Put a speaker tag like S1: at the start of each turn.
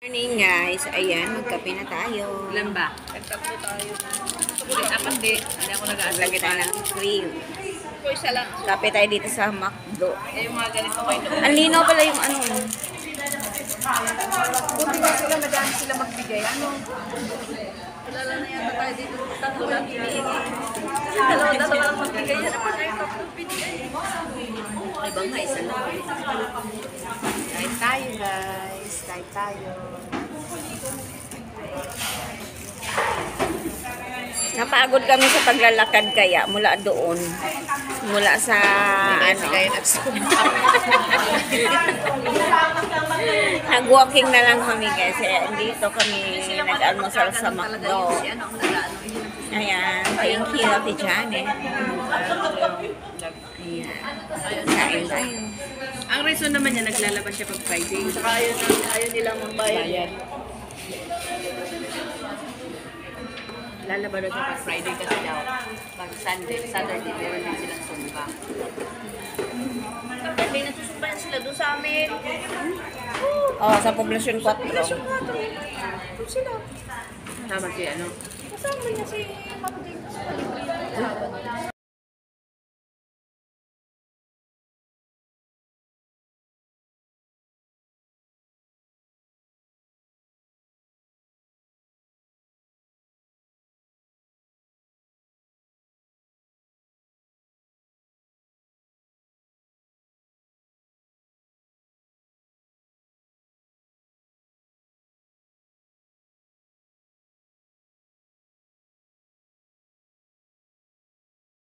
S1: Morning guys, ayan, magkape na tayo.
S2: Ilan ba? Nagtatlo tayo. Ulit apat di. Hindi ako nag-aasal.
S1: Lagyan tayo ng cream.
S2: Ko isa lang.
S1: Kape tayo dito sa McDo.
S2: Eh, yung mga ganito kayo doon.
S1: Ang linaw pala yung ano.
S2: Buti nga sila, madami sila magbigay. Ano? Kilala na yata tayo dito. Tatlo lang hinihingi. Dalawa lang magbigay. Yan naman ay tatlo binigay.
S1: Iba nga, isa lang. Kain tayo guys. Kain tayo. Napagod kami sa paglalakad kaya mula doon. Mula sa ano. Nag-walking na lang kami guys. Dito kami nag-almusal sa McDo. Ayan. Thank you, Ate Janet. Ayan. Kain tayo.
S2: Ang reason naman niya, naglalabas siya pag Friday. Saka ayaw nilang magbayad. Lalabas siya pag Friday kasi daw. Pag Saturday, meron din silang sumba. Saturday, nagsusumbayan sila doon sa amin.
S1: Oh, sa Poblacion 4.
S2: Doon sila. Tama si ano? Kasama niya si Ma'am Dave sa